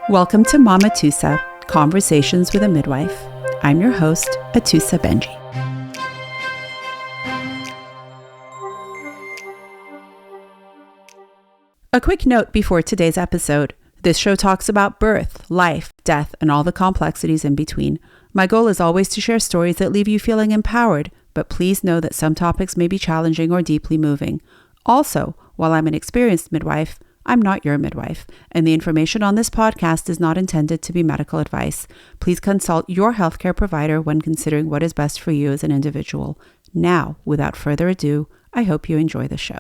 Welcome to Mama Tusa, Conversations with a Midwife. I'm your host, Atusa Benji. A quick note before today's episode. This show talks about birth, life, death, and all the complexities in between. My goal is always to share stories that leave you feeling empowered, but please know that some topics may be challenging or deeply moving. Also, while I'm an experienced midwife, I'm not your midwife, and the information on this podcast is not intended to be medical advice. Please consult your healthcare provider when considering what is best for you as an individual. Now, without further ado, I hope you enjoy the show.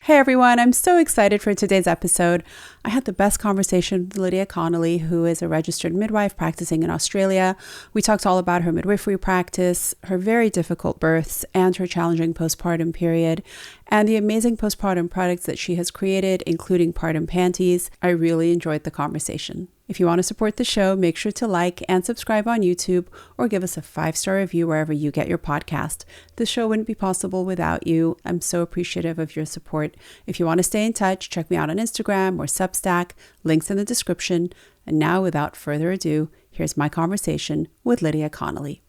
Hey everyone, I'm so excited for today's episode. I had the best conversation with Lydia Connolly, who is a registered midwife practicing in Australia. We talked all about her midwifery practice, her very difficult births, and her challenging postpartum period, and the amazing postpartum products that she has created, including Partum Panties. I really enjoyed the conversation. If you want to support the show, make sure to like and subscribe on YouTube or give us a 5-star review wherever you get your podcast. This show wouldn't be possible without you. I'm so appreciative of your support. If you want to stay in touch, check me out on Instagram or Substack, links in the description. And now, without further ado, here's my conversation with Lydia Connolly.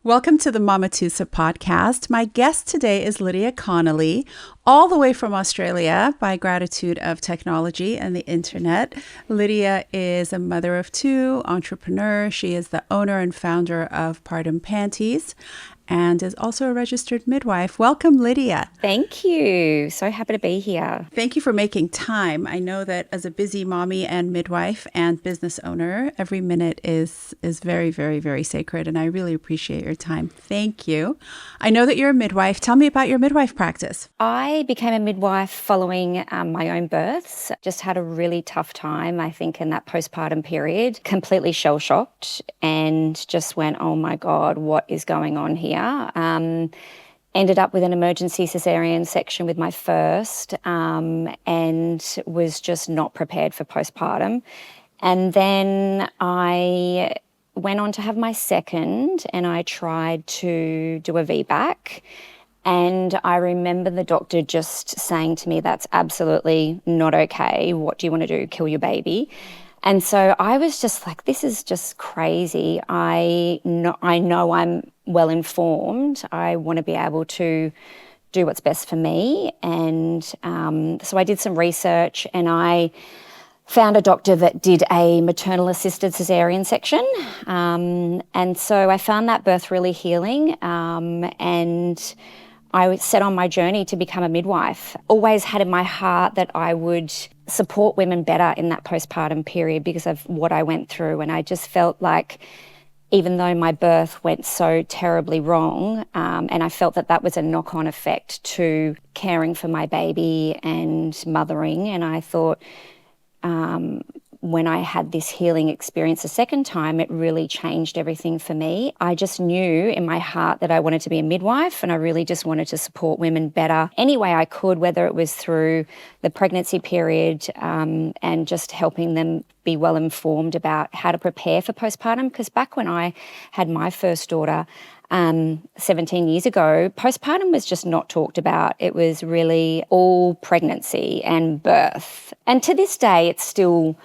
Welcome to the Mama Tusa podcast. My guest today is Lydia Connolly, all the way from Australia by gratitude of technology and the internet. Lydia is a mother of 2, entrepreneur. She is the owner and founder of Partum Panties and is also a registered midwife. Welcome, Lydia. Thank you. So happy to be here. Thank you for making time. I know that as a busy mommy and midwife and business owner, every minute is very, very, very sacred, and I really appreciate your time. Thank you. I know that you're a midwife. Tell me about your midwife practice. I became a midwife following my own births. Just had a really tough time, I think, in that postpartum period. Completely shell-shocked and just went, oh my God, what is going on here? Ended up with an emergency cesarean section with my first and was just not prepared for postpartum. And then I went on to have my second and I tried to do a VBAC. And I remember the doctor just saying to me, that's absolutely not okay. What do you want to do? Kill your baby? And so I was just like, this is just crazy. I know I'm well informed. I want to be able to do what's best for me. And so I did some research and I found a doctor that did a maternal assisted cesarean section. And so I found that birth really healing. And I set on my journey to become a midwife. Always had in my heart that I would support women better in that postpartum period because of what I went through. And I just felt like even though my birth went so terribly wrong, and I felt that that was a knock-on effect to caring for my baby and mothering, and I thought when I had this healing experience a second time, it really changed everything for me. I just knew in my heart that I wanted to be a midwife and I really just wanted to support women better any way I could, whether it was through the pregnancy period and just helping them be well informed about how to prepare for postpartum. Because back when I had my first daughter 17 years ago, postpartum was just not talked about. It was really all pregnancy and birth. And to this day, it's still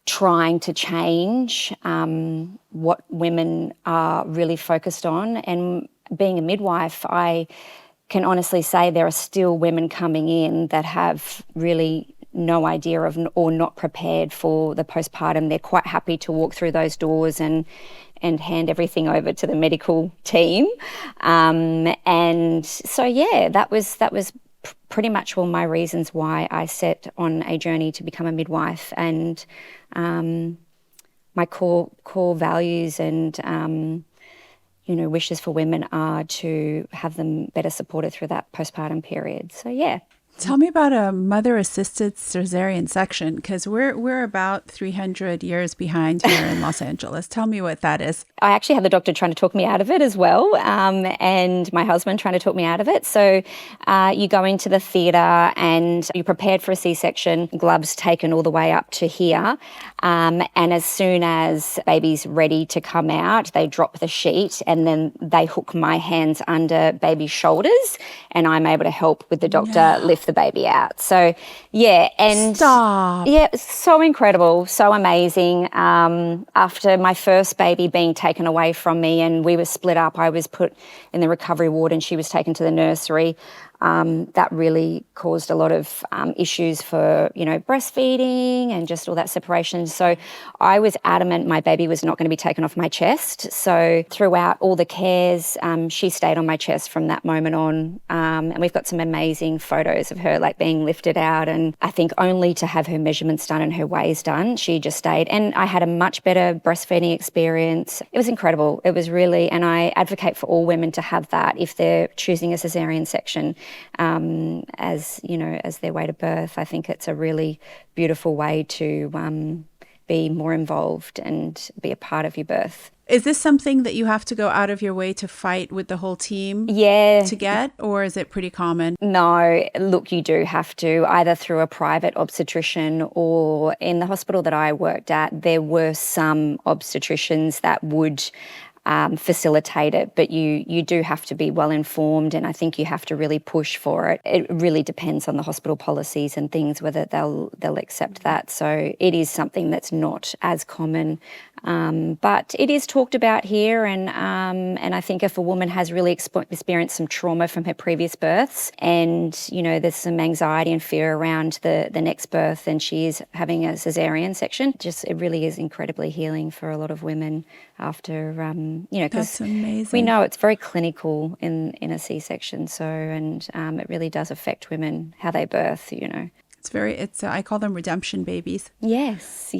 trying to change what women are really focused on. And being a midwife, I can honestly say there are still women coming in that have really no idea of or not prepared for the postpartum. They're quite happy to walk through those doors and hand everything over to the medical team. And so, yeah, that was pretty much all my reasons why I set on a journey to become a midwife. And my core values and wishes for women are to have them better supported through that postpartum period. So yeah. Tell me about a mother-assisted cesarean section, because we're about 300 years behind here in Los Angeles. Tell me what that is. I actually had the doctor trying to talk me out of it as well, and my husband trying to talk me out of it. So you go into the theatre and you're prepared for a C-section, gloves taken all the way up to here, and as soon as baby's ready to come out, they drop the sheet and then they hook my hands under baby's shoulders and I'm able to help with the doctor lift lift the baby out. So, yeah. And Stop. yeah, it's so incredible, so amazing. After my first baby being taken away from me and we were split up, I was put in the recovery ward and she was taken to the nursery. That really caused a lot of issues for, breastfeeding and just all that separation. So I was adamant my baby was not going to be taken off my chest. So throughout all the cares, she stayed on my chest from that moment on. And we've got some amazing photos of her like being lifted out. And I think only to have her measurements done and her weighs done, she just stayed. And I had a much better breastfeeding experience. It was incredible. It was really, and I advocate for all women to have that if they're choosing a cesarean section. As their way to birth. I think it's a really beautiful way to be more involved and be a part of your birth. Is this something that you have to go out of your way to fight with the whole team to get, or is it pretty common? No, look, you do have to, either through a private obstetrician or in the hospital that I worked at, there were some obstetricians that would facilitate it, but you do have to be well informed, and I think you have to really push for it. It really depends on the hospital policies and things whether they'll accept that. So it is something that's not as common, but it is talked about here, and I think if a woman has really experienced some trauma from her previous births, and there's some anxiety and fear around the next birth, and she is having a cesarean section, it really is incredibly healing for a lot of women after. Because we know it's very clinical in a C-section. So, and it really does affect women, how they birth, I call them redemption babies. Yes.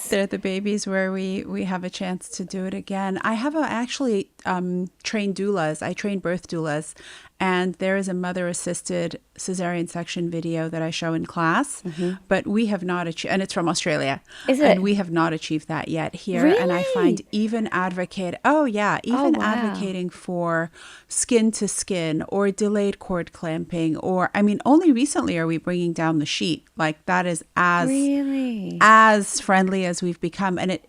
They're the babies where we have a chance to do it again. I have actually trained doulas. I train birth doulas. And there is a mother-assisted cesarean section video that I show in class, but we have not achieved, and it's from Australia. Is it? And we have not achieved that yet here. Really? And I find advocating for skin to skin or delayed cord clamping, or, only recently are we bringing down the sheet. Like that is as friendly as we've become. And it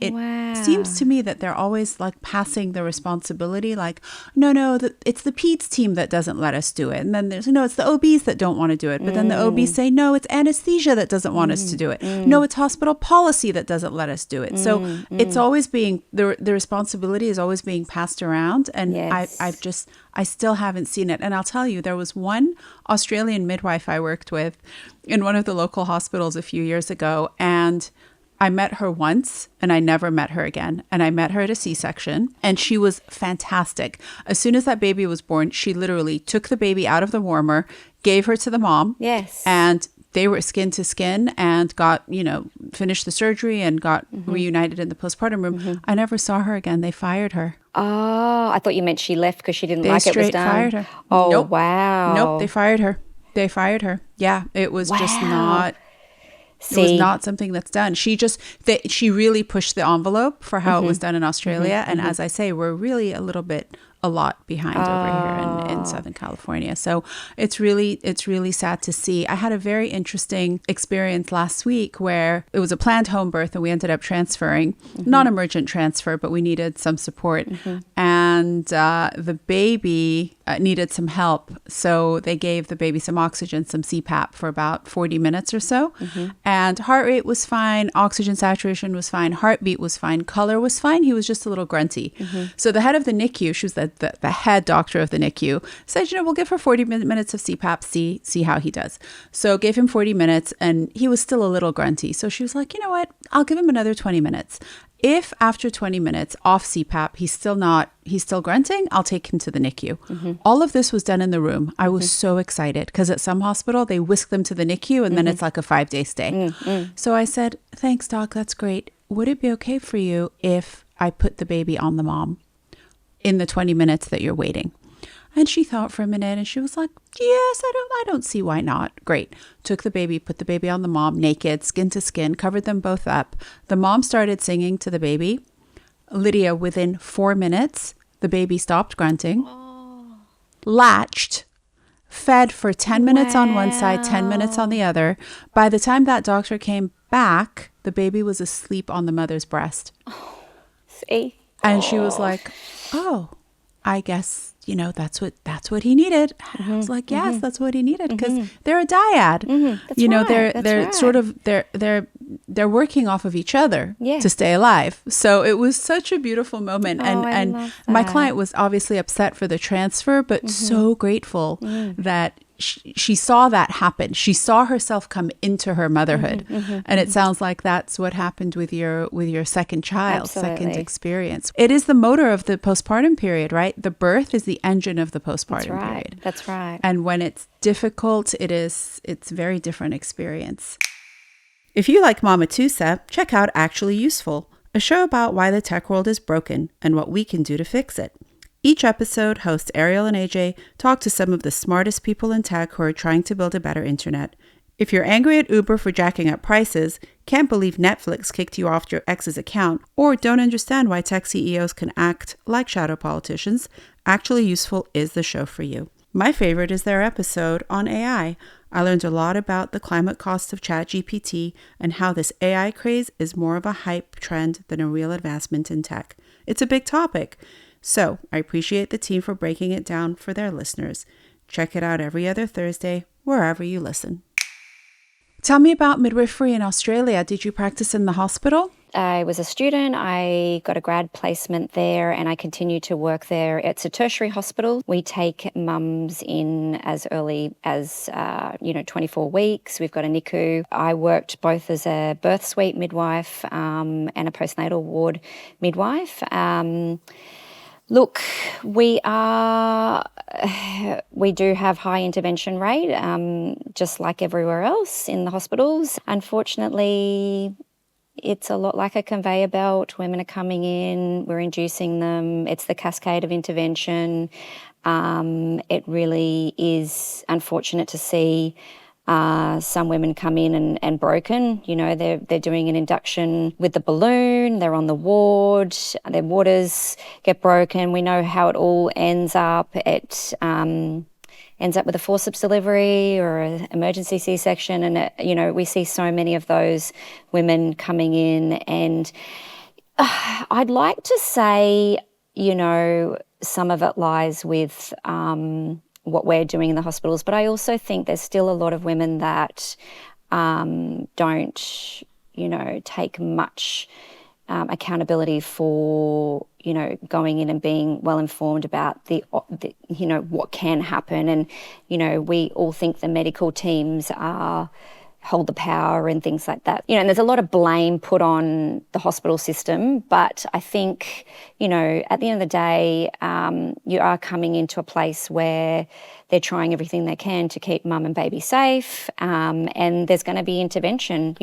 seems to me that they're always like passing the responsibility, like, no, it's the peds team that doesn't let us do it. And then there's, it's the OBs that don't want to do it. But then the OBs say, no, it's anesthesia that doesn't want us to do it. No, it's hospital policy that doesn't let us do it. So it's always being, the responsibility is always being passed around. And yes. I still haven't seen it. And I'll tell you, there was one Australian midwife I worked with in one of the local hospitals a few years ago. And I met her once and I never met her again. And I met her at a C-section and she was fantastic. As soon as that baby was born, she literally took the baby out of the warmer, gave her to the mom. Yes. And they were skin to skin and got, finished the surgery and got reunited in the postpartum room. I never saw her again. They fired her. Oh, I thought you meant she left because she didn't like it was done. They fired her. Oh, nope. Wow. Nope, they fired her. Yeah, it was just not... It was not something that's done. She really pushed the envelope for how it was done in Australia. And as I say, we're really a lot behind over here in Southern California. So it's really sad to see. I had a very interesting experience last week where it was a planned home birth and we ended up transferring, non-emergent transfer, but we needed some support. And the baby needed some help. So they gave the baby some oxygen, some CPAP for about 40 minutes or so. And heart rate was fine. Oxygen saturation was fine. Heartbeat was fine. Color was fine. He was just a little grunty. So the head of the NICU, she was the head doctor of the NICU, said, we'll give her 40 minutes of CPAP, see how he does. So gave him 40 minutes and he was still a little grunty. So she was like, you know what? I'll give him another 20 minutes. If after 20 minutes off CPAP, he's still grunting, I'll take him to the NICU. All of this was done in the room. I was so excited because at some hospital, they whisk them to the NICU and then it's like a 5-day stay. So I said, thanks, doc. That's great. Would it be okay for you if I put the baby on the mom in the 20 minutes that you're waiting? And she thought for a minute and she was like, yes, I don't see why not. Great. Took the baby, put the baby on the mom, naked, skin to skin, covered them both up. The mom started singing to the baby. Lydia, within 4 minutes, the baby stopped grunting, latched, fed for 10 minutes on one side, 10 minutes on the other. By the time that doctor came back, the baby was asleep on the mother's breast. See? And she was like, oh. I guess, that's what he needed. I was like, yes, that's what he needed, because they're a dyad. That's right. They're sort of they're working off of each other Yeah. to stay alive. So it was such a beautiful moment. I love My that. client was obviously upset for the transfer, but so grateful that she saw that happen. She saw herself come into her motherhood. And it sounds like that's what happened with your second child, second Absolutely. experience. It is the motor of the postpartum period, right? The birth is the engine of the postpartum period. That's right. And when it's difficult, it's a very different experience. If you like Mama Tusa, check out Actually Useful, a show about why the tech world is broken and what we can do to fix it. Each episode, hosts Ariel and AJ talk to some of the smartest people in tech who are trying to build a better internet. If you're angry at Uber for jacking up prices, can't believe Netflix kicked you off your ex's account, or don't understand why tech CEOs can act like shadow politicians, Actually Useful is the show for you. My favorite is their episode on AI. I learned a lot about the climate cost of ChatGPT and how this AI craze is more of a hype trend than a real advancement in tech. It's a big topic. So I appreciate the team for breaking it down for their listeners. Check it out every other Thursday, wherever you listen. Tell me about midwifery in Australia. Did you practice in the hospital? I was a student. I got a grad placement there and I continued to work there. It's a tertiary hospital. We take mums in as early as, 24 weeks. We've got a NICU. I worked both as a birth suite midwife and a postnatal ward midwife. Look, we do have high intervention rate, just like everywhere else in the hospitals. Unfortunately, it's a lot like a conveyor belt. Women are coming in, we're inducing them. It's the cascade of intervention. It really is unfortunate to see some women come in and broken. They're doing an induction with the balloon, they're on the ward, their waters get broken. We know how it all ends up. It ends up with a forceps delivery or an emergency C-section. And, we see so many of those women coming in. And I'd like to say, some of it lies with what we're doing in the hospitals, but I also think there's still a lot of women that don't, take much accountability for, going in and being well informed about the what can happen. And, we all think the medical teams hold the power and things like that. And there's a lot of blame put on the hospital system, but I think, at the end of the day, you are coming into a place where they're trying everything they can to keep mum and baby safe, and there's going to be intervention.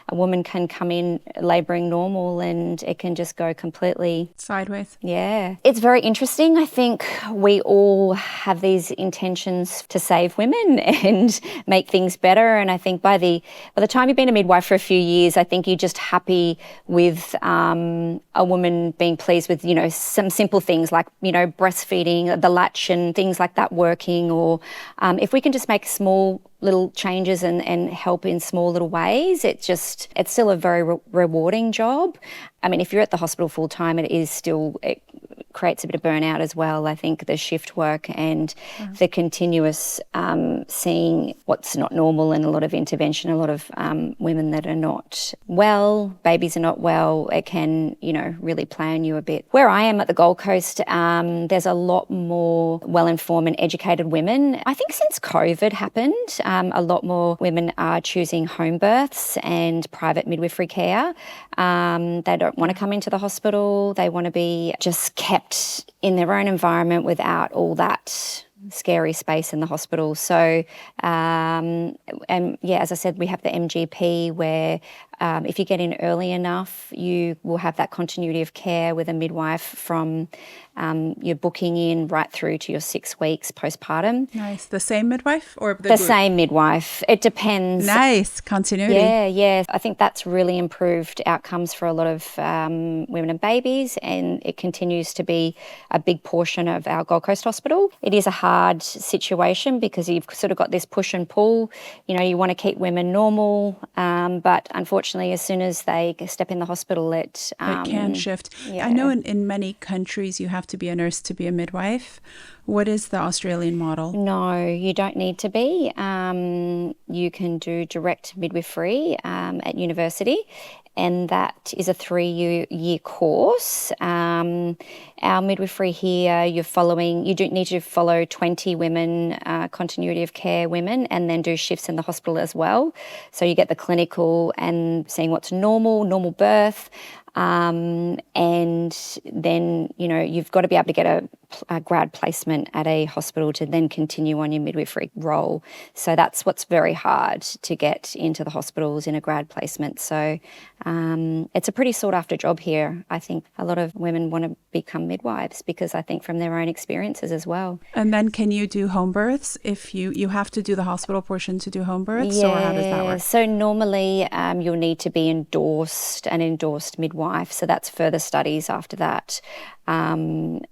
A woman can come in labouring normal and it can just go completely sideways. Yeah. It's very interesting. I think we all have these intentions to save women and make things better. And I think by the time you've been a midwife for a few years, I think you're just happy with a woman being pleased with, some simple things like, breastfeeding, the latch and things like that working, or if we can just make small little changes and help in small little ways, it's still a very rewarding job. I mean, if you're at the hospital full time, it creates a bit of burnout as well. I think the shift work and the continuous seeing what's not normal and a lot of intervention, a lot of women that are not well, babies are not well, it can, really play on you a bit. Where I am at the Gold Coast, there's a lot more well-informed and educated women. I think since COVID happened, a lot more women are choosing home births and private midwifery care. They don't want to come into the hospital. They want to be just kept in their own environment without all that scary space in the hospital. So, as I said, we have the MGP where if you get in early enough, you will have that continuity of care with a midwife from your booking in right through to your 6 weeks postpartum. Nice. The same midwife or the The group? same midwife. It depends. Nice. Continuity. Yeah. I think that's really improved outcomes for a lot of women and babies, and it continues to be a big portion of our Gold Coast hospital. It is a hard situation because you've sort of got this push and pull. You want to keep women normal, but unfortunately unfortunately, as soon as they step in the hospital, it can shift. Yeah. I know in many countries you have to be a nurse to be a midwife. What is the Australian model? No, you don't need to be. You can do direct midwifery at university, and that is a 3-year course. Our midwifery here, you do need to follow 20 women, continuity of care women, and then do shifts in the hospital as well. So you get the clinical and seeing what's normal birth. And then, you've got to be able to get a grad placement at a hospital to then continue on your midwifery role. So that's what's very hard, to get into the hospitals in a grad placement. So it's a pretty sought after job here. I think a lot of women want to become midwives because I think from their own experiences as well. And then can you do home births if you have to do the hospital portion to do home births? Yeah. Or how does that work? So normally you'll need to be an endorsed midwife. So that's further studies after that. You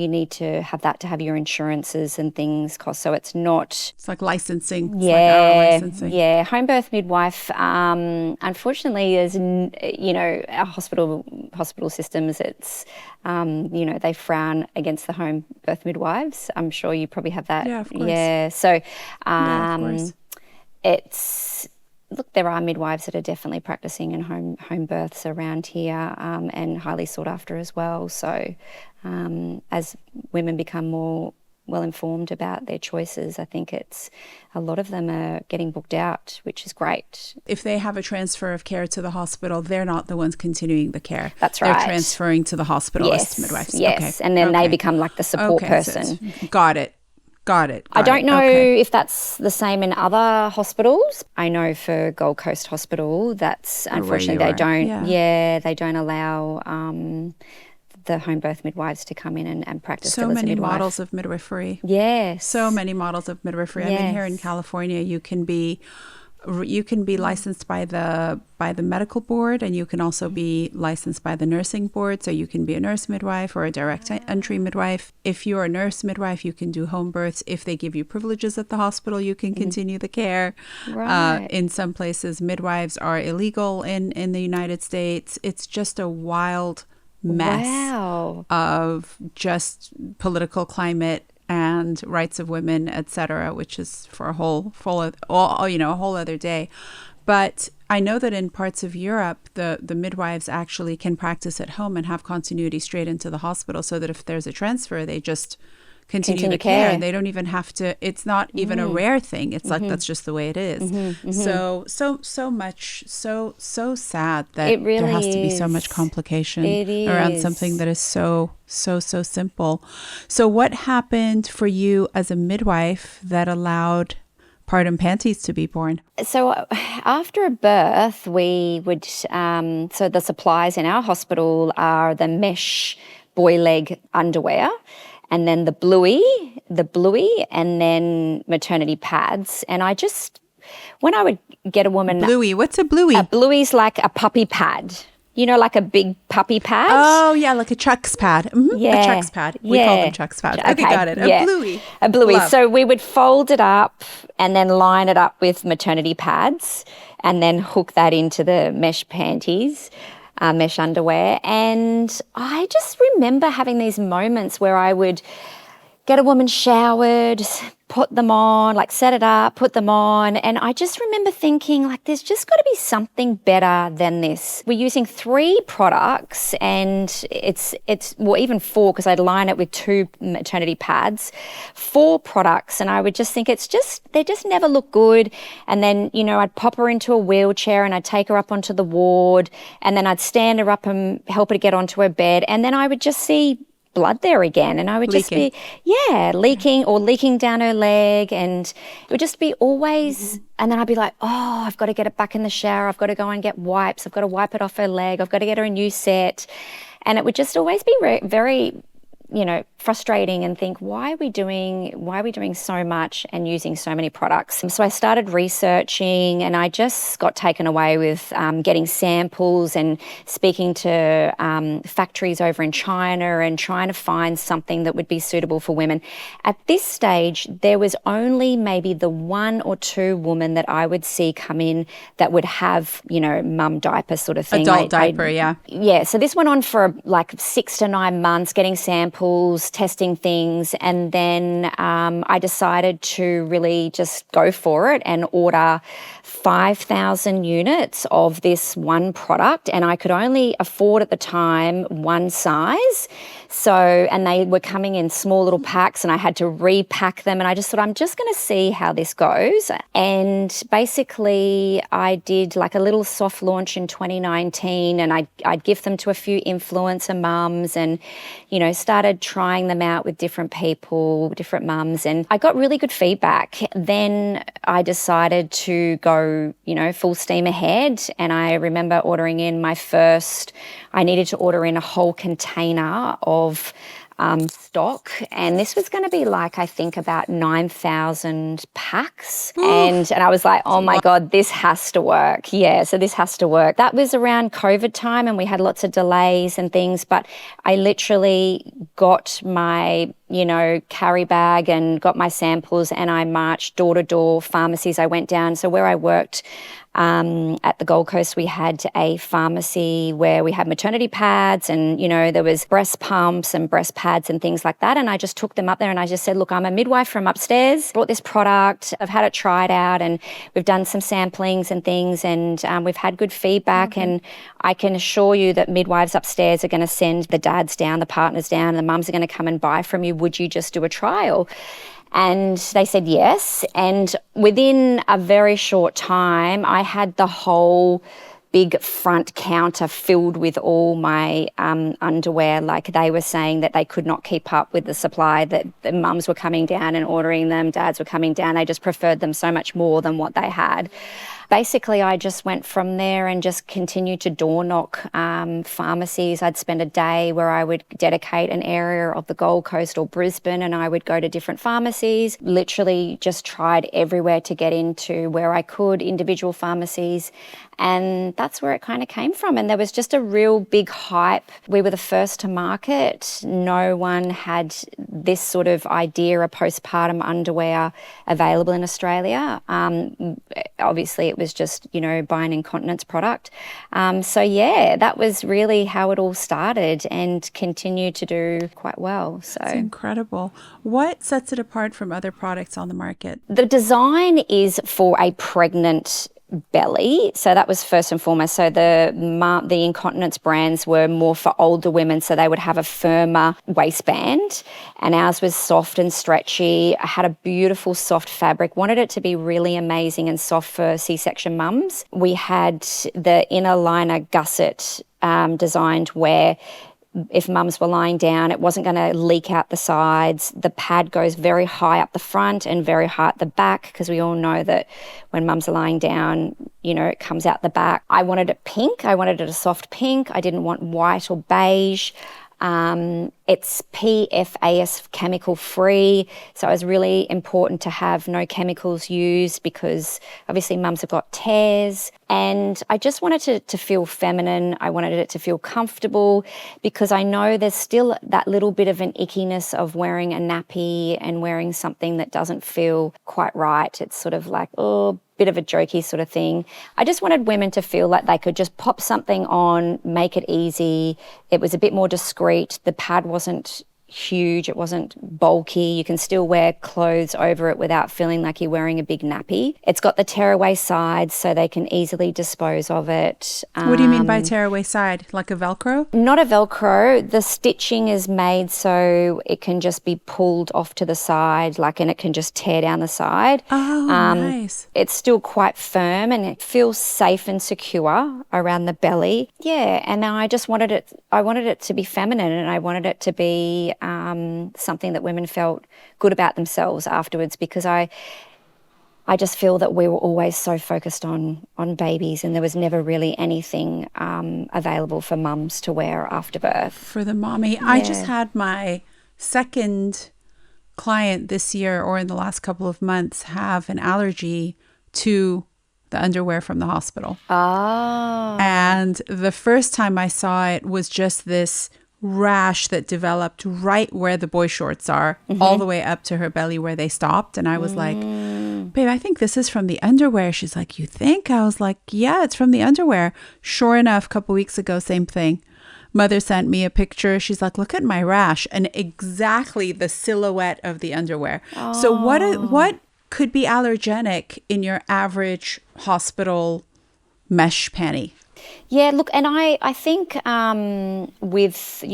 need to have that to have your insurances and things cost. So it's like licensing. It's like our licensing. Yeah. Home birth midwife, unfortunately, is, our hospital systems, it's, they frown against the home birth midwives. I'm sure you probably have that. Yeah, of course. Yeah. So of course. Look, there are midwives that are definitely practicing in home births around here, and highly sought after as well. So as women become more well-informed about their choices, I think a lot of them are getting booked out, which is great. If they have a transfer of care to the hospital, they're not the ones continuing the care. That's right. They're transferring to the hospitalist midwives. Yes, okay. And then they become like the support person. Got it. I don't know if that's the same in other hospitals. I know for Gold Coast Hospital, that's unfortunately they don't. Yeah, they don't allow the home birth midwives to come in and practice. So many models of midwifery. Yes. So many models of midwifery. Yes. I mean, here in California, you can be licensed by the medical board, and you can also be licensed by the nursing board. So you can be a nurse midwife or a direct entry midwife. If you're a nurse midwife, you can do home births. If they give you privileges at the hospital, you can continue the care. Right. In some places, midwives are illegal in the United States. It's just a wild mess of just political climate and rights of women, etc., which is for a whole other day. But I know that in parts of Europe, the midwives actually can practice at home and have continuity straight into the hospital, so that if there's a transfer, they just continue the care. And they don't even have to. It's not even a rare thing. It's like that's just the way it is. So sad that it really there has to be so much complication around something that is so simple. So what happened for you as a midwife that allowed postpartum panties to be born? So after a birth, we would, so the supplies in our hospital are the mesh boy leg underwear, and then the bluey, and then maternity pads. And when I would get a woman... Bluey, what's a bluey? A bluey's like a puppy pad. Like a big puppy pad? Oh, yeah, like a Chuck's pad. Mm-hmm. Yeah. A Chuck's pad. We call them Chuck's pads. Okay, got it. A bluey. A bluey. Love. So we would fold it up and then line it up with maternity pads and then hook that into the mesh panties, mesh underwear. And I just remember having these moments where I would get a woman showered, put them on, like set it up, put them on. And I just remember thinking, like, there's just got to be something better than this. We're using 3 products, and it's even 4, because I'd line it with 2 maternity pads, 4 products. And I would just think they just never look good. And then, I'd pop her into a wheelchair and I'd take her up onto the ward, and then I'd stand her up and help her to get onto her bed. And then I would just see blood there again, and I would leaking. just be leaking or leaking down her leg, and it would just be always and then I'd be like, oh, I've got to get it back in the shower, I've got to go and get wipes, I've got to wipe it off her leg, I've got to get her a new set. And it would just always be very frustrating and think, why are we doing so much and using so many products? So I started researching, and I just got taken away with getting samples and speaking to factories over in China and trying to find something that would be suitable for women. At this stage, there was only maybe the 1 or 2 women that I would see come in that would have, mum diaper sort of thing. Adult diaper, yeah. Yeah, so this went on for like 6 to 9 months, getting samples, testing things, and then I decided to really just go for it and order 5,000 units of this one product, and I could only afford at the time one size. So, and they were coming in small little packs, and I had to repack them, and I just thought, I'm just going to see how this goes. And basically I did like a little soft launch in 2019, and I'd give them to a few influencer mums and, started trying them out with different people, different mums, and I got really good feedback. Then I decided to go, full steam ahead, and I remember ordering in I needed to order in a whole container of stock, and this was going to be like, I think, about 9,000 packs. And I was like, oh my God, this has to work. Yeah, so this has to work. That was around COVID time, and we had lots of delays and things, but I literally got my carry bag and got my samples, and I marched door to door pharmacies. I went down. So where I worked at the Gold Coast, we had a pharmacy where we had maternity pads, and there was breast pumps and breast pads and things like that. And I just took them up there, and I just said, look, I'm a midwife from upstairs, brought this product, I've had it tried out, and we've done some samplings and things, and we've had good feedback. And I can assure you that midwives upstairs are going to send the dads down, the partners down, and the mums are going to come and buy from you. Would you just do a trial? And they said yes. And within a very short time, I had the whole big front counter filled with all my underwear. Like, they were saying that they could not keep up with the supply, that the mums were coming down and ordering them, dads were coming down. They just preferred them so much more than what they had. Basically, I just went from there and just continued to door knock pharmacies. I'd spend a day where I would dedicate an area of the Gold Coast or Brisbane, and I would go to different pharmacies, literally just tried everywhere to get into where I could, individual pharmacies. And that's where it kind of came from. And there was just a real big hype. We were the first to market. No one had this sort of idea of postpartum underwear available in Australia. Obviously, it was just, buy an incontinence product. So, yeah, that was really how it all started, and continued to do quite well. So it's incredible. What sets it apart from other products on the market? The design is for a pregnant belly. So that was first and foremost. So the incontinence brands were more for older women, so they would have a firmer waistband, and ours was soft and stretchy. I had a beautiful soft fabric, wanted it to be really amazing and soft for C-section mums. We had the inner liner gusset designed where if mums were lying down, it wasn't going to leak out the sides. The pad goes very high up the front and very high at the back, because we all know that when mums are lying down, it comes out the back. I wanted it pink. I wanted it a soft pink. I didn't want white or beige. It's PFAS chemical free, so it was really important to have no chemicals used, because obviously mums have got tears. And I just wanted it to feel feminine. I wanted it to feel comfortable, because I know there's still that little bit of an ickiness of wearing a nappy and wearing something that doesn't feel quite right. It's sort of like, bit of a jokey sort of thing. I just wanted women to feel like they could just pop something on, make it easy. It was a bit more discreet. The pad wasn't huge, it wasn't bulky. You can still wear clothes over it without feeling like you're wearing a big nappy. It's got the tearaway sides, so they can easily dispose of it. What do you mean by tearaway side? Like a Velcro? Not a Velcro. The stitching is made so it can just be pulled off to the side, and it can just tear down the side. Oh, nice. It's still quite firm, and it feels safe and secure around the belly. Yeah, and I just wanted it to be feminine, and I wanted it to be something that women felt good about themselves afterwards, because I just feel that we were always so focused on babies, and there was never really anything available for mums to wear after birth. For the mommy. Yeah. I just had my second client this year or in the last couple of months have an allergy to the underwear from the hospital. Oh. And the first time I saw it was just this rash that developed right where the boy shorts are, all the way up to her belly where they stopped. And I was like, babe, I think this is from the underwear. She's like, you think? I was like, yeah, it's from the underwear. Sure enough, a couple weeks ago, same thing. Mother sent me a picture. She's like, look at my rash, and exactly the silhouette of the underwear. Oh. So what could be allergenic in your average hospital mesh panty? Yeah, look, and I think with,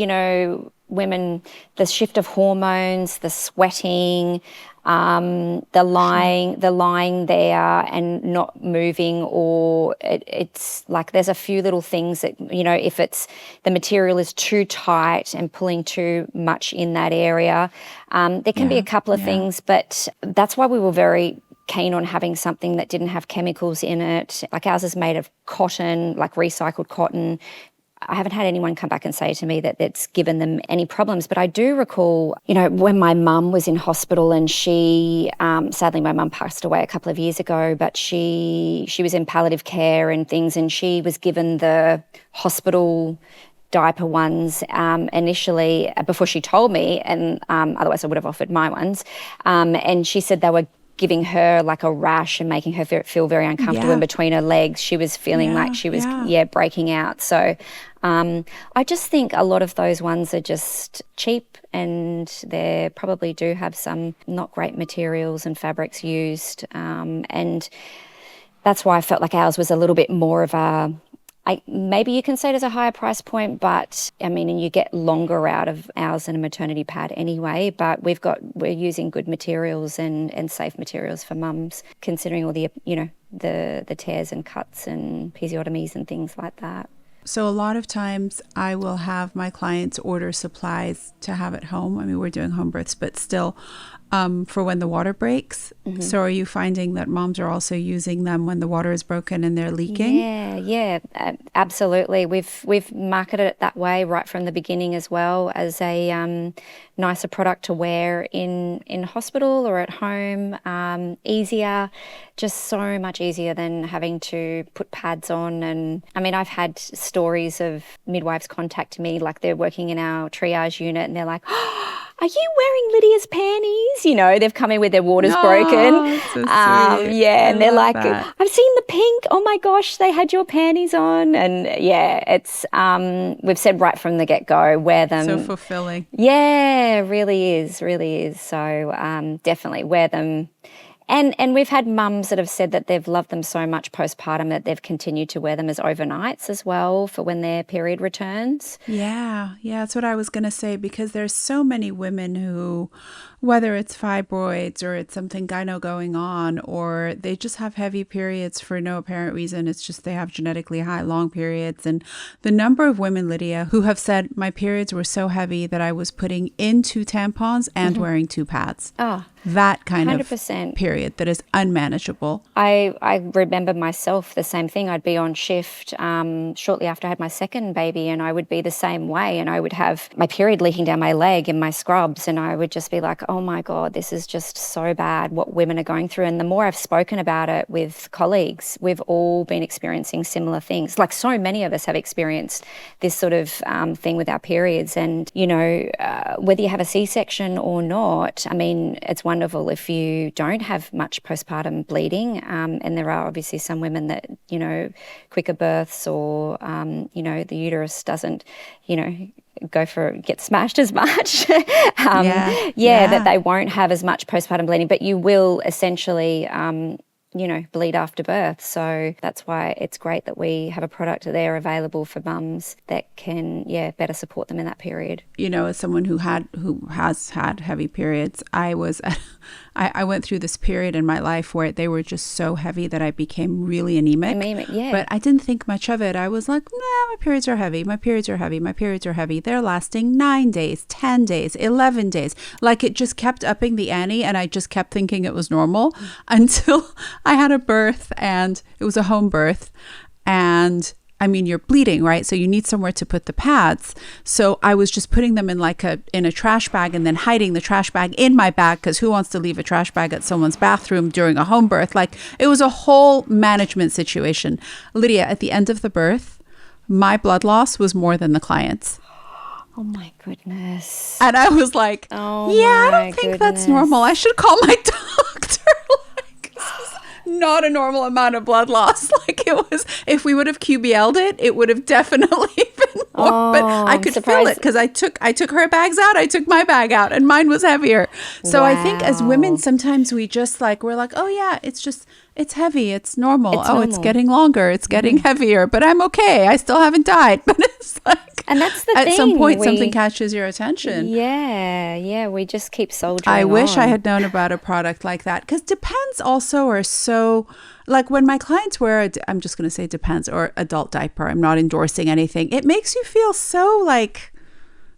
women, the shift of hormones, the sweating, the lying there and not moving, or it's like there's a few little things that, if it's the material is too tight and pulling too much in that area, there can be a couple of things, but that's why we were very keen on having something that didn't have chemicals in it. Like ours is made of cotton, like recycled cotton. I haven't had anyone come back and say to me that it's given them any problems. But I do recall, when my mum was in hospital, and she, sadly my mum passed away a couple of years ago, but she was in palliative care and things, and she was given the hospital diaper ones initially before she told me, and otherwise I would have offered my ones. And she said they were giving her like a rash and making her feel very uncomfortable in between her legs. She was feeling like she was breaking out. So I just think a lot of those ones are just cheap, and they probably do have some not great materials and fabrics used. And that's why I felt like ours was a little bit more of a, maybe you can say it as a higher price point, but I mean, and you get longer out of ours than a maternity pad anyway, but we're using good materials and safe materials for mums, considering all the, the tears and cuts and episiotomies and things like that. So a lot of times I will have my clients order supplies to have at home. I mean, we're doing home births, but still for when the water breaks. So are you finding that moms are also using them when the water is broken and they're leaking? Yeah, absolutely. We've marketed it that way right from the beginning as well, as a nicer product to wear in hospital or at home. Easier, just so much easier than having to put pads on. And I mean, I've had stories of midwives contact me, like they're working in our triage unit, and they're like, are you wearing Lydia's panties? They've come in with their waters broken. So sweet. And they're like, that. I've seen the pink. Oh my gosh, they had your panties on. And it's, we've said right from the get-go, wear them. So fulfilling. Yeah, really is. So definitely wear them. And we've had mums that have said that they've loved them so much postpartum that they've continued to wear them as overnights as well for when their period returns. Yeah, that's what I was going to say, because there's so many women who, whether it's fibroids or it's something gyno going on, or they just have heavy periods for no apparent reason. It's just they have genetically high long periods. And the number of women, Lydia, who have said my periods were so heavy that I was putting in 2 tampons and wearing 2 pads. Oh, that kind 100%. Of period that is unmanageable. I remember myself the same thing. I'd be on shift shortly after I had my second baby, and I would be the same way, and I would have my period leaking down my leg in my scrubs, and I would just be like, oh my God, this is just so bad what women are going through. And the more I've spoken about it with colleagues, we've all been experiencing similar things. Like so many of us have experienced this sort of thing with our periods. And, whether you have a C-section or not, I mean, it's wonderful if you don't have much postpartum bleeding. And there are obviously some women that, quicker births or, the uterus doesn't, get smashed as much. That they won't have as much postpartum bleeding, but you will essentially, bleed after birth. So that's why it's great that we have a product there available for mums that can, better support them in that period. As someone who has had heavy periods, I went through this period in my life where they were just so heavy that I became really anemic. But I didn't think much of it. I was like, my periods are heavy. My periods are heavy. My periods are heavy. They're lasting 9 days, 10 days, 11 days. Like it just kept upping the ante, and I just kept thinking it was normal until I had a birth, and it was a home birth, and you're bleeding, right? So you need somewhere to put the pads. So I was just putting them in in a trash bag and then hiding the trash bag in my bag, because who wants to leave a trash bag at someone's bathroom during a home birth? Like, it was a whole management situation. Lydia, at the end of the birth, my blood loss was more than the client's. Oh my goodness. And I was like, I don't think that's normal. I should call my doctor. Like, this is not a normal amount of blood loss. Like, it was, if we would have QBL'd it would have definitely been more. But I could feel it, because I took her bags out, I took my bag out, and mine was heavier. So I think as women, sometimes we just we're like, oh yeah, it's heavy, it's normal. It's getting longer, it's getting heavier, but I'm okay. I still haven't died. But it's like, and that's the thing. At some point, something catches your attention. Yeah. We just keep soldiering I wish on. I had known about a product like that, because Depends also are so, like, when my clients wear, I'm just going to say Depends or adult diaper, I'm not endorsing anything. It makes you feel so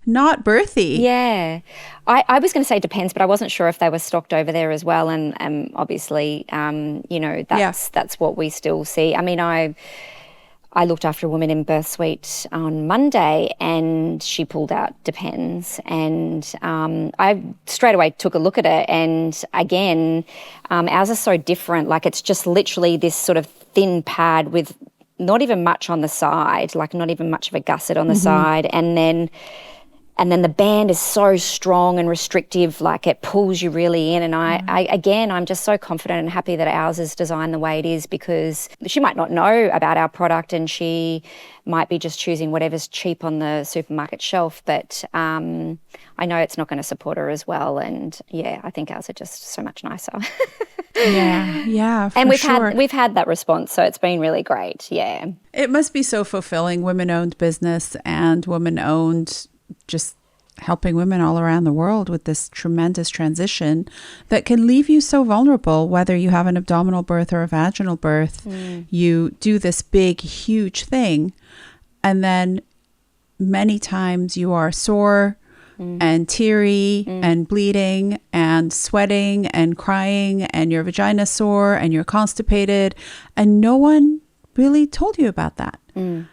not birthy. Yeah. I was going to say Depends, but I wasn't sure if they were stocked over there as well. And obviously, that's what we still see. I mean, I looked after a woman in birth suite on Monday, and she pulled out Depends, and I straight away took a look at it, and again, ours is so different. Like, it's just literally this sort of thin pad with not even much on the side, like not even much of a gusset on the side, and then the band is so strong and restrictive, like it pulls you really in. And I'm just so confident and happy that ours is designed the way it is, because she might not know about our product and she might be just choosing whatever's cheap on the supermarket shelf. But I know it's not going to support her as well. And yeah, I think ours are just so much nicer. Yeah. And we've had that response, so it's been really great. Yeah. It must be so fulfilling, women-owned business and women-owned, just helping women all around the world with this tremendous transition that can leave you so vulnerable, whether you have an abdominal birth or a vaginal birth. You do this big, huge thing, and then many times you are sore and teary and bleeding and sweating and crying, and your vagina's sore and you're constipated, and no one really told you about that. And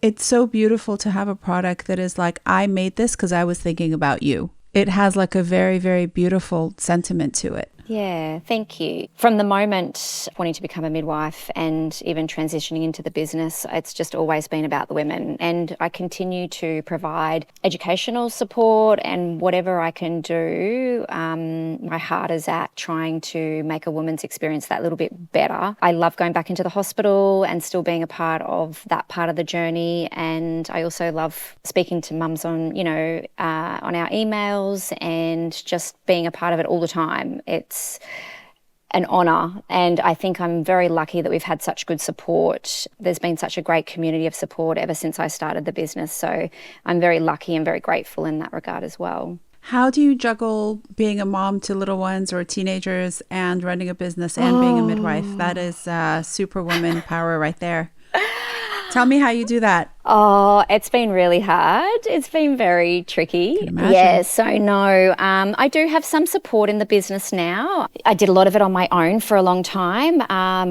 it's so beautiful to have a product that is like, I made this because I was thinking about you. It has like a very, very beautiful sentiment to it. Yeah, thank you. From the moment wanting to become a midwife and even transitioning into the business, it's just always been about the women. And I continue to provide educational support and whatever I can do. My heart is at trying to make a woman's experience that little bit better. I love going back into the hospital and still being a part of that part of the journey. And I also love speaking to mums on, on our emails and just being a part of it all the time. It's an honour, and I think I'm very lucky that we've had such good support. There's been such a great community of support ever since I started the business, so I'm very lucky and very grateful in that regard as well. How do you juggle being a mom to little ones or teenagers and running a business and being a midwife? That is superwoman power right there. Tell me how you do that. Oh, it's been really hard. It's been very tricky. I can imagine. Yeah, so no, I do have some support in the business now. I did a lot of it on my own for a long time,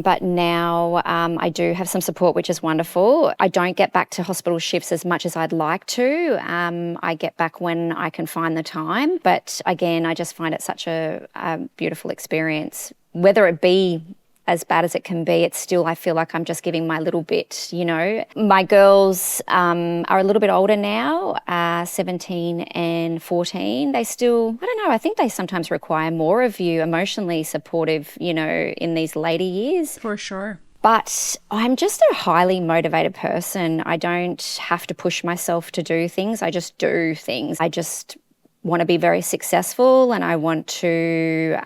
but now I do have some support, which is wonderful. I don't get back to hospital shifts as much as I'd like to. I get back when I can find the time. But again, I just find it such a beautiful experience, whether it be as bad as it can be, it's still, I feel like I'm just giving my little bit, My girls are a little bit older now, 17 and 14. They still, I don't know, I think they sometimes require more of you, emotionally supportive, in these later years. For sure. But I'm just a highly motivated person. I don't have to push myself to do things. I just do things. I just want to be very successful, and I want to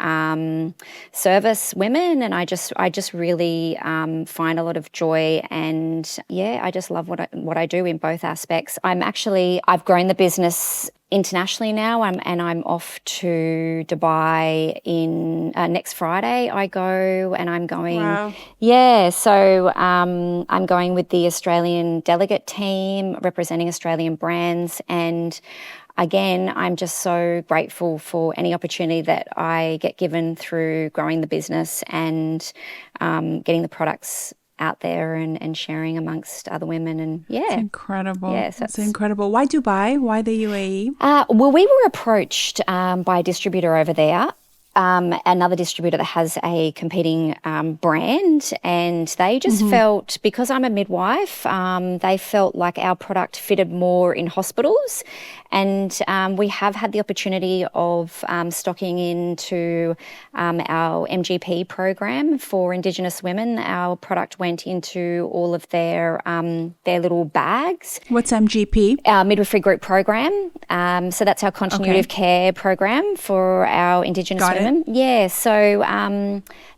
service women, and I just really find a lot of joy, and I just love what I do in both aspects. I've grown the business internationally now, and I'm off to Dubai in next Friday. I go, and I'm going. Wow. Yeah, so I'm going with the Australian delegate team representing Australian brands, and again, I'm just so grateful for any opportunity that I get given through growing the business and getting the products out there and sharing amongst other women. And It's incredible. Yes, that's incredible. Why Dubai? Why the UAE? Well, we were approached by a distributor over there. Another distributor that has a competing brand, and they just felt, because I'm a midwife, they felt like our product fitted more in hospitals, and we have had the opportunity of stocking into our MGP program for Indigenous women. Our product went into all of their little bags. What's MGP? Our midwifery group program. So that's our continuity of care program for our Indigenous women. Yeah, so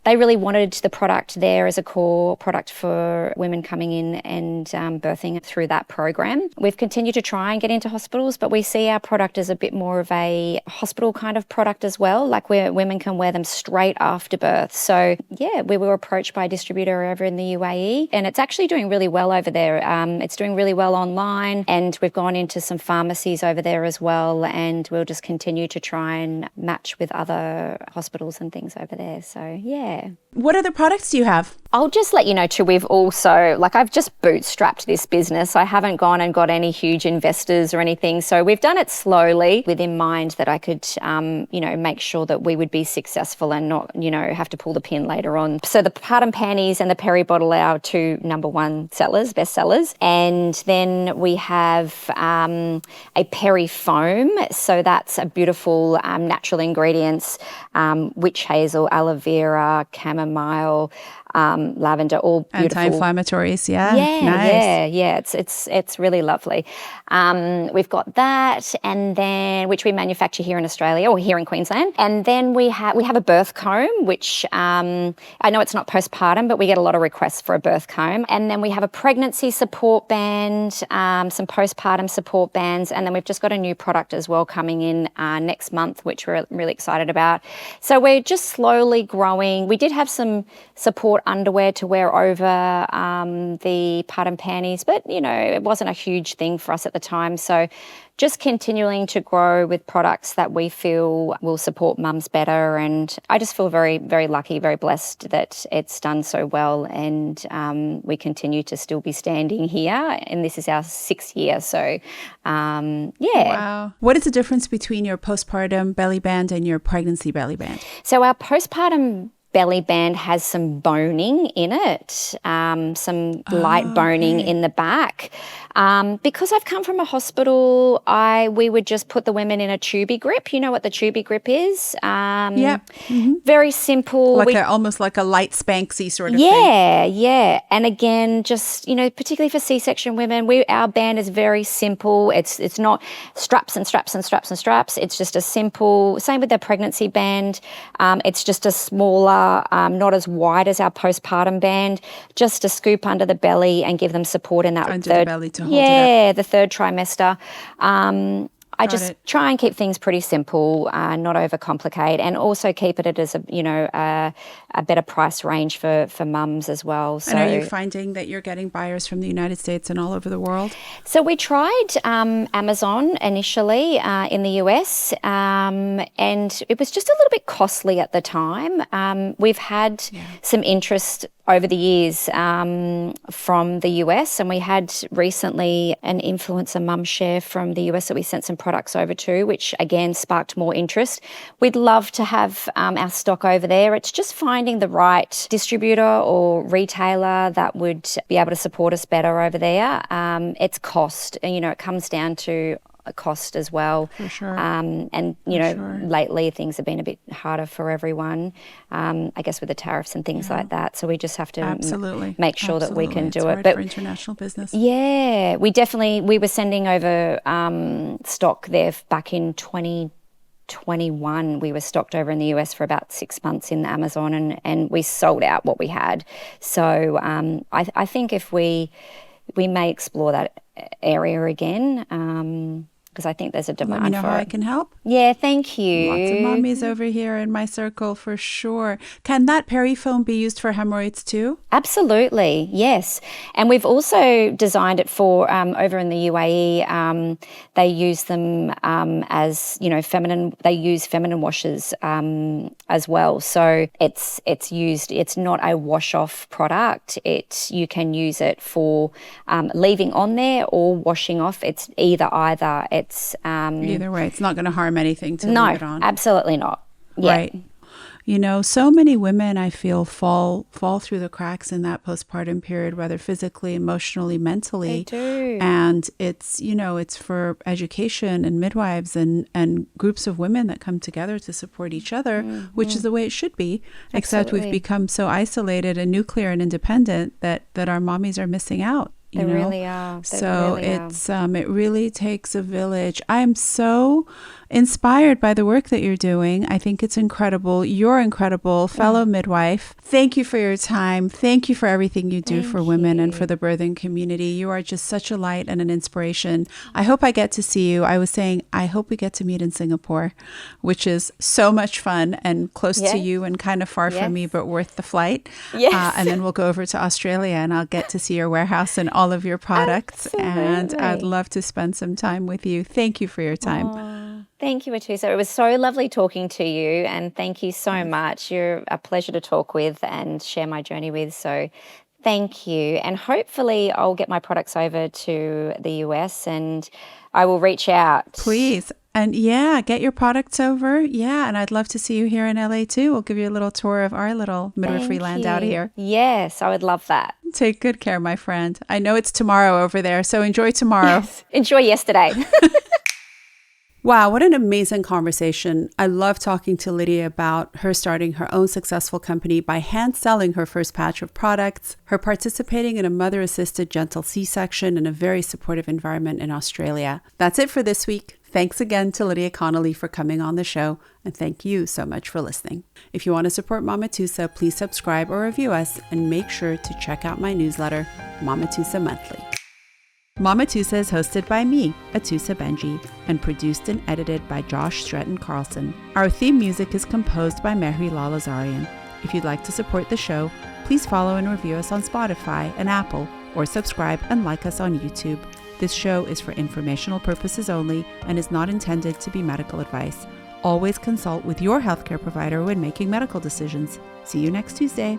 they really wanted the product there as a core product for women coming in and birthing through that program. We've continued to try and get into hospitals, but we see our product as a bit more of a hospital kind of product as well, like where women can wear them straight after birth. So yeah, we were approached by a distributor over in the UAE, and it's actually doing really well over there. It's doing really well online, and we've gone into some pharmacies over there as well, and we'll just continue to try and match with other hospitals and things over there. So yeah. What other products do you have? I'll just let you know too, we've also, I've just bootstrapped this business. I haven't gone and got any huge investors or anything. So we've done it slowly with in mind that I could, make sure that we would be successful and not, have to pull the pin later on. So the Postpartum panties and the Peri bottle are our two number one best sellers. And then we have a Peri foam. So that's a beautiful natural ingredients, witch hazel, aloe vera, chamomile, lavender, all beautiful. Anti-inflammatories, yeah. Yeah, nice. It's really lovely. We've got that, and then which we manufacture here in Australia or here in Queensland. And then we have a birth comb, which I know it's not postpartum, but we get a lot of requests for a birth comb. And then we have a pregnancy support band, some postpartum support bands, and then we've just got a new product as well coming in next month, which we're really excited about. So we're just slowly growing. We did have some support underwear to wear over the Postpartum panties, but it wasn't a huge thing for us at the time. So just continuing to grow with products that we feel will support mums better, and I just feel very, very lucky, very blessed that it's done so well, and we continue to still be standing here, and this is our 6th year. So yeah. Wow. What is the difference between your postpartum belly band and your pregnancy belly band? So our postpartum belly band has some boning in it, some light boning in the back. Because I've come from a hospital, we would just put the women in a tubey grip. You know what the tubey grip is? Yeah. Mm-hmm. Very simple. Almost like a light Spanksy sort of thing. Yeah. And again, just, particularly for C-section women, our band is very simple. It's not straps and straps and straps and straps. It's just a simple, same with the pregnancy band. It's just a smaller, not as wide as our postpartum band, just to scoop under the belly and give them support in that under the belly to hold it up. The third trimester. I just try and keep things pretty simple, not overcomplicate, and also keep it as a better price range for mums as well. So, and are you finding that you're getting buyers from the United States and all over the world? So we tried Amazon initially in the US, and it was just a little bit costly at the time. We've had some interest over the years from the US, and we had recently an influencer mum share from the US that we sent some products over to, which again sparked more interest. We'd love to have our stock over there. It's just finding the right distributor or retailer that would be able to support us better over there. It's cost, and it comes down to a cost as well. For sure. Lately things have been a bit harder for everyone, I guess with the tariffs and things like that. So we just have to make sure that we can do it's it. Hard but for international business. Yeah, we were sending over stock there back in 2021. We were stocked over in the US for about 6 months in Amazon, and we sold out what we had. So I think if we may explore that area again. because I think there's a demand Let me know for how it. I can help. Yeah, thank you. Lots of mommies over here in my circle for sure. Can that peri-foam be used for hemorrhoids too? Absolutely, yes. And we've also designed it for over in the UAE. They use them as feminine. They use feminine washes as well. So it's used. It's not a wash-off product. You can use it for leaving on there or washing off. It's either. It's Either way, it's not going to harm anything to no, leave it on. absolutely not. Yeah. Right. So many women I feel fall through the cracks in that postpartum period, whether physically, emotionally, mentally. They do. And it's for education and midwives and groups of women that come together to support each other, which is the way it should be. Absolutely. Except we've become so isolated and nuclear and independent that our mommies are missing out. They really are. It really takes a village. I'm so inspired by the work that you're doing. I think it's incredible. You're incredible, fellow midwife. Thank you for your time. Thank you for everything you do for women and for the birthing community. You are just such a light and an inspiration. I hope I get to see you. I was saying, I hope we get to meet in Singapore, which is so much fun and close to you and kind of far from me, but worth the flight. Yes. And then we'll go over to Australia and I'll get to see your warehouse and all of your products. Absolutely. And I'd love to spend some time with you. Thank you for your time. Thank you, Atusa. It was so lovely talking to you, and thank you so much. You're a pleasure to talk with and share my journey with, so thank you. And hopefully I'll get my products over to the US and I will reach out. Please. And get your products over. Yeah, and I'd love to see you here in LA too. We'll give you a little tour of our little midwifery land out here. Yes, I would love that. Take good care, my friend. I know it's tomorrow over there, so enjoy tomorrow. Yes. Enjoy yesterday. Wow, what an amazing conversation. I love talking to Lydia about her starting her own successful company by hand selling her first batch of products, her participating in a mother-assisted gentle C-section in a very supportive environment in Australia. That's it for this week. Thanks again to Lydia Connolly for coming on the show, and thank you so much for listening. If you want to support Mama Tusa, please subscribe or review us, and make sure to check out my newsletter, Mama Tusa Monthly. Mama Tusa is hosted by me, Atusa Benji, and produced and edited by Josh Stretton Carlson. Our theme music is composed by Mehri Lalazarian. If you'd like to support the show, please follow and review us on Spotify and Apple, or subscribe and like us on YouTube. This show is for informational purposes only and is not intended to be medical advice. Always consult with your healthcare provider when making medical decisions. See you next Tuesday.